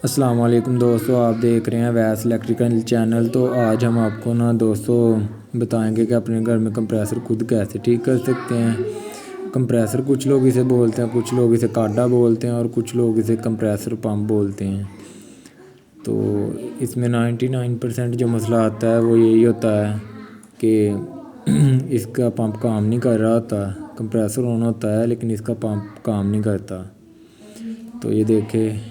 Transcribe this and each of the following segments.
अस्सलाम वालेकुम दोस्तों, आप देख रहे हैं वैस इलेक्ट्रिकल चैनल। तो आज हम आपको ना दोस्तों बताएंगे कि अपने घर में कंप्रेसर खुद कैसे ठीक कर सकते हैं। कंप्रेसर कुछ लोग इसे बोलते हैं, कुछ लोग इसे काडा बोलते हैं और कुछ लोग इसे कंप्रेसर पंप बोलते हैं। तो इसमें 99% जो मसला आता है वो यही होता है कि इसका पंप काम नहीं कर रहा होता। कंप्रेसर ऑन होता है लेकिन इसका पंप काम नहीं करता। तो ये देखें,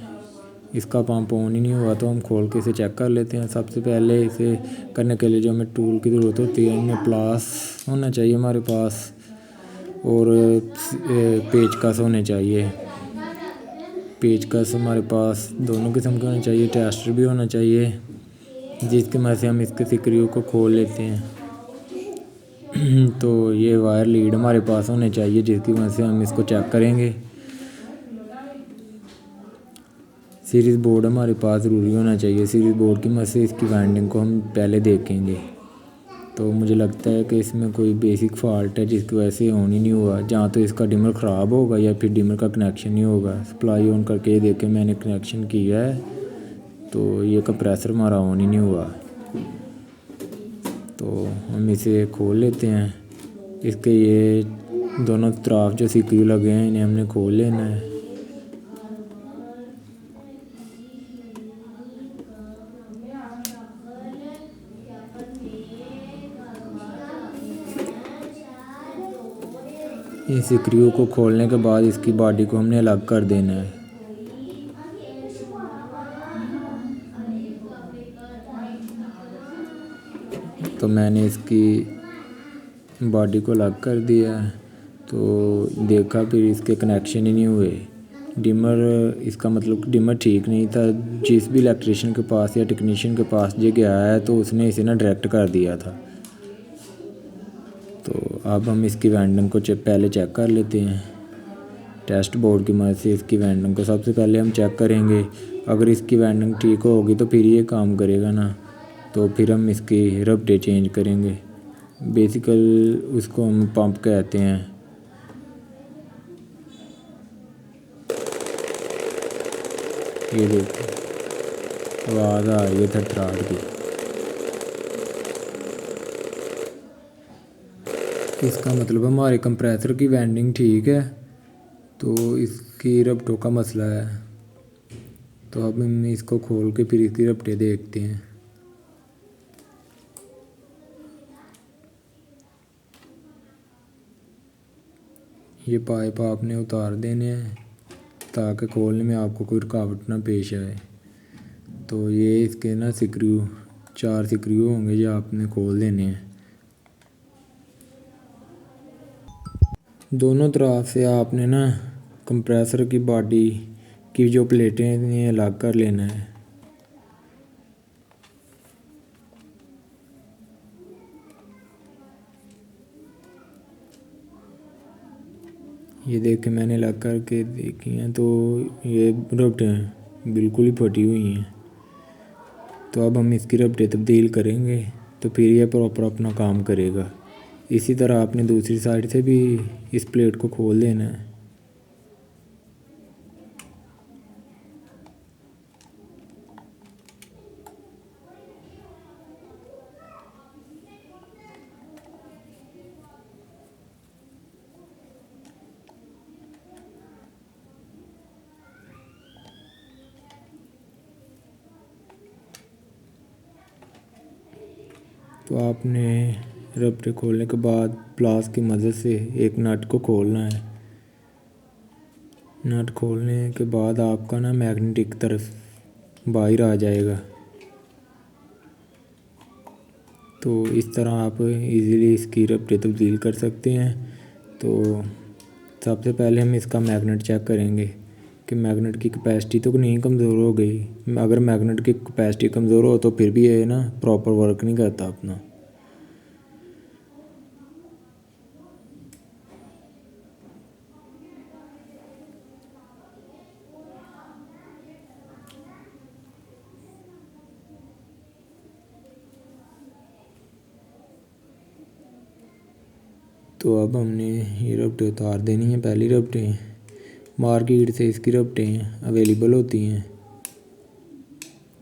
इसका पंप ऑन ही नहीं हुआ। तो हम खोल के इसे चेक कर लेते हैं। सबसे पहले इसे करने के लिए जो हमें टूल की ज़रूरत होती है, इनमें प्लास होना चाहिए हमारे पास और पेचकस होने चाहिए। पेचकस हमारे पास दोनों किस्म के होने चाहिए, टेस्टर भी होना चाहिए जिसकी मदद से हम इसके स्क्रू को खोल लेते हैं। तो ये वायर लीड हमारे पास होने चाहिए जिसकी मदद से हम इसको चेक करेंगे। सीरीज़ बोर्ड हमारे पास ज़रूरी होना चाहिए। सीरीज़ बोर्ड की मदद से इसकी वाइंडिंग को हम पहले देखेंगे। तो मुझे लगता है कि इसमें कोई बेसिक फ़ॉल्ट है जिसकी वजह से ऑन ही नहीं हुआ। जहाँ तो इसका डिमर ख़राब होगा या फिर डिमर का कनेक्शन नहीं होगा। सप्लाई ऑन करके ये देखें, मैंने कनेक्शन किया है तो ये कंप्रेसर हमारा ऑन ही नहीं हुआ। तो हम इसे खोल लेते हैं। इसके ये दोनों तरफ जो स्क्रू लगे हैं इन्हें हमने खोल लेना है। इस स्क्रू को खोलने के बाद इसकी बॉडी को हमने अलग कर देना है। तो मैंने इसकी बॉडी को अलग कर दिया है। तो देखा फिर इसके कनेक्शन ही नहीं हुए। डिमर, इसका मतलब डिमर ठीक नहीं था। जिस भी इलेक्ट्रिशियन के पास या टेक्नीशियन के पास ये गया है तो उसने इसे ना डायरेक्ट कर दिया था। तो अब हम इसकी वाइंडिंग को पहले चेक कर लेते हैं। टेस्ट बोर्ड की मदद से इसकी वाइंडिंग को सबसे पहले हम चेक करेंगे। अगर इसकी वाइंडिंग ठीक होगी तो फिर ये काम करेगा ना। तो फिर हम इसकी रबड़े चेंज करेंगे। बेसिकल उसको हम पंप कहते हैं। ये देखो, आवाज़ आ रही है थरथराहट की। इसका मतलब हमारे कंप्रेसर की वाइंडिंग ठीक है, तो इसकी रबड़ों का मसला है। तो अब हम इसको खोल के फिर इसकी रबड़े देखते हैं। ये पाइप आपने उतार देने हैं ताकि खोलने में आपको कोई रुकावट ना पेश आए। तो ये इसके ना स्क्रू 4 स्क्रू होंगे जो आपने खोल देने हैं। दोनों तरफ से आपने ना कंप्रेसर की बॉडी की जो प्लेटें हैं इन्हें अलग कर लेना है। ये देख के मैंने अलग करके देखी हैं तो ये रबड़ें बिल्कुल ही फटी हुई हैं। तो अब हम इसकी रबड़े तब्दील करेंगे तो फिर ये प्रॉपर अपना काम करेगा। इसी तरह आपने दूसरी साइड से भी इस प्लेट को खोल देना है। तो आपने रबड़े खोलने के बाद प्लास की मदद से एक नट को खोलना है। नट खोलने के बाद आपका ना मैग्नेटिक तरफ बाहर आ जाएगा। तो इस तरह आप इजीली इसकी रबड़े तब्दील कर सकते हैं। तो सबसे पहले हम इसका मैग्नेट चेक करेंगे कि मैग्नेट की कैपेसिटी तो नहीं कमज़ोर हो गई। अगर मैग्नेट की कैपेसिटी कमज़ोर हो तो फिर भी ये ना प्रॉपर वर्क नहीं करता अपना। तो अब हमने ये रबड़े उतार देनी है। पहली रबड़े मार्केट से इसकी रबड़े अवेलेबल होती हैं।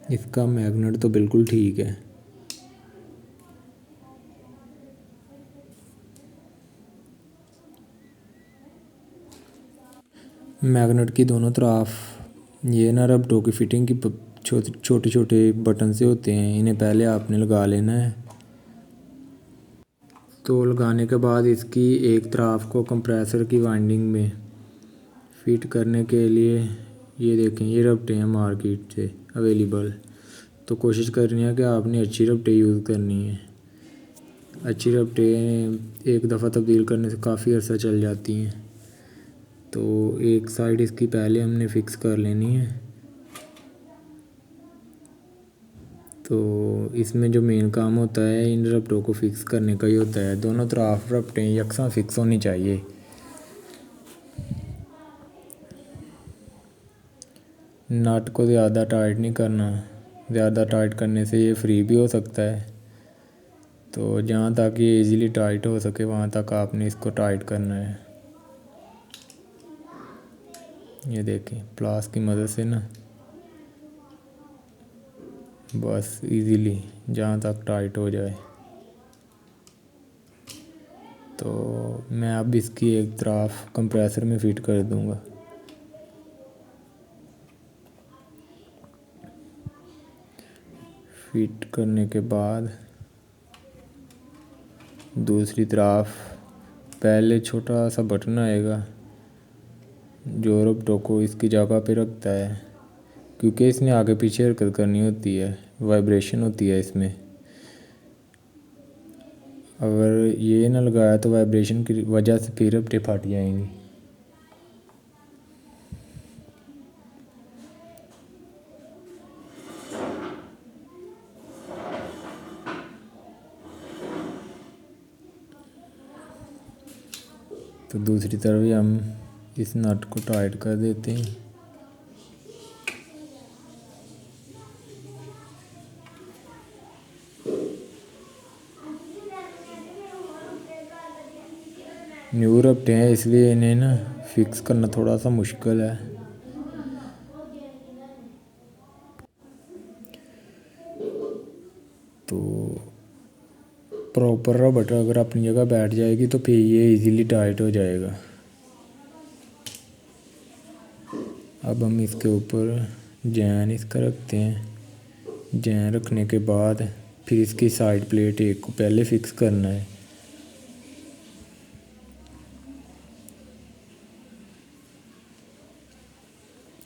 इसका मैग्नेट तो बिल्कुल ठीक है। मैग्नेट की दोनों तरफ ये ना रबटों की फिटिंग की छोटे छोटे बटन से होते हैं, इन्हें पहले आपने लगा लेना है। तो लगाने के बाद इसकी एक तरफ को कंप्रेसर की वाइंडिंग में फिट करने के लिए ये देखें, ये रबटें हैं मार्केट से अवेलेबल। तो कोशिश करनी है कि आपने अच्छी रबटें यूज़ करनी है। अच्छी रबटें एक दफ़ा तब्दील करने से काफ़ी अर्सा चल जाती हैं। तो एक साइड इसकी पहले हमने फ़िक्स कर लेनी है। तो इसमें जो मेन काम होता है इन रबटों को फिक्स करने का ही होता है। दोनों तरफ रबटें यकसा फिक्स होनी चाहिए। नट को ज़्यादा टाइट नहीं करना, ज़्यादा टाइट करने से ये फ्री भी हो सकता है। तो जहाँ तक ये इजीली टाइट हो सके वहाँ तक आपने इसको टाइट करना है। ये देखें, प्लास की मदद से ना बस इजीली जहाँ तक टाइट हो जाए। तो मैं अब इसकी एक तरफ कंप्रेसर में फिट कर दूँगा। फिट करने के बाद दूसरी तरफ पहले छोटा सा बटन आएगा जो रबटों को इसकी जगह पे रखता है, क्योंकि इसने आगे पीछे हरकत करनी होती है, वाइब्रेशन होती है इसमें। अगर ये ना लगाया तो वाइब्रेशन की वजह से फिर रबटें फट जाएंगी। तो दूसरी तरफ भी हम इस नट को टाइट कर देते हैं। न्यू रबटें हैं इसलिए इन्हें ना फिक्स करना थोड़ा सा मुश्किल है। तो प्रॉपर रबट अगर अपनी जगह बैठ जाएगी तो फिर ये इजीली टाइट हो जाएगा। अब हम इसके ऊपर जैन इसका रखते हैं। जैन रखने के बाद फिर इसकी साइड प्लेट एक को पहले फिक्स करना है।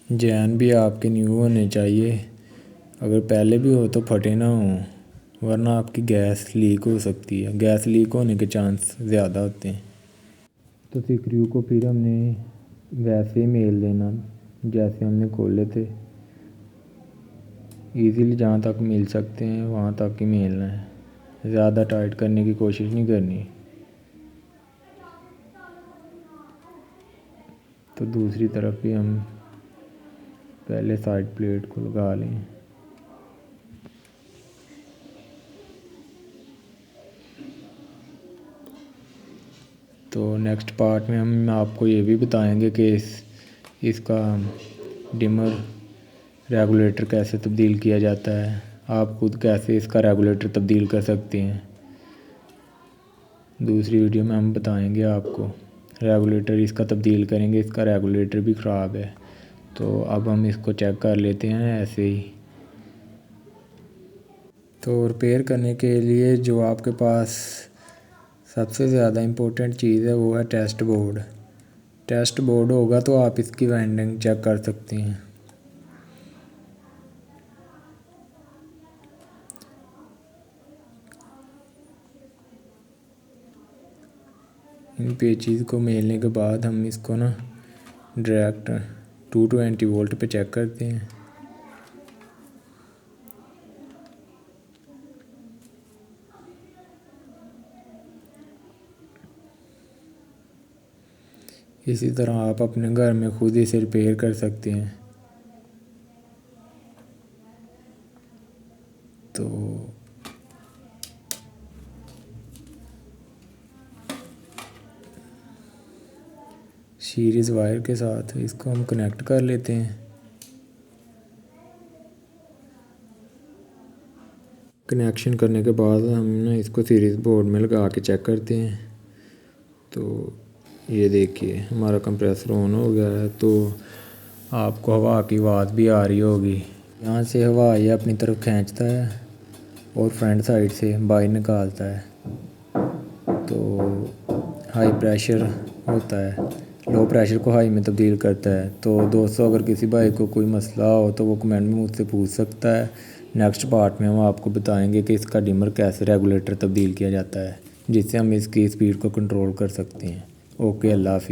जैन भी आपके न्यू होने चाहिए, अगर पहले भी हो तो फटे ना हो, वरना आपकी गैस लीक हो सकती है। गैस लीक होने के चांस ज़्यादा होते हैं। तो स्क्रू को फिर हमने वैसे ही मेल देना जैसे हमने खोले थे। इजीली जहाँ तक मिल सकते हैं वहाँ तक ही मेलना है, ज़्यादा टाइट करने की कोशिश नहीं करनी। तो दूसरी तरफ भी हम पहले साइड प्लेट को लगा लें। तो नेक्स्ट पार्ट में हम आपको ये भी बताएंगे कि इसका डिमर रेगुलेटर कैसे तब्दील किया जाता है। आप खुद कैसे इसका रेगुलेटर तब्दील कर सकते हैं। दूसरी वीडियो में हम बताएंगे आपको रेगुलेटर इसका तब्दील करेंगे। इसका रेगुलेटर भी ख़राब है। तो अब हम इसको चेक कर लेते हैं ऐसे ही। तो रिपेयर करने के लिए जो आपके पास सबसे ज़्यादा इम्पोर्टेंट चीज़ है वो है टेस्ट बोर्ड। टेस्ट बोर्ड होगा तो आप इसकी वाइंडिंग चेक कर सकते हैं। इन पेचीज़ को मेलने के बाद हम इसको ना डायरेक्ट 220 वोल्ट पे चेक करते हैं। इसी तरह आप अपने घर में खुद इसे रिपेयर कर सकते हैं। तो सीरीज़ वायर के साथ इसको हम कनेक्ट कर लेते हैं। कनेक्शन करने के बाद हम ना इसको सीरीज़ बोर्ड में लगा के चेक करते हैं। तो ये देखिए हमारा कंप्रेसर ऑन हो गया है। तो आपको हवा की आवाज़ भी आ रही होगी। यहाँ से हवा ये अपनी तरफ खींचता है और फ्रंट साइड से बाहर निकालता है। तो हाई प्रेशर होता है, लो प्रेशर को हाई में तब्दील करता है। तो दोस्तों अगर किसी भाई को कोई मसला हो तो वो कमेंट में मुझसे पूछ सकता है। नेक्स्ट पार्ट में हम आपको बताएंगे कि इसका डिमर कैसे रेगुलेटर तब्दील किया जाता है, जिससे हम इसकी स्पीड को कंट्रोल कर सकते हैं। ओके, अल्लाह हाफ़िज़।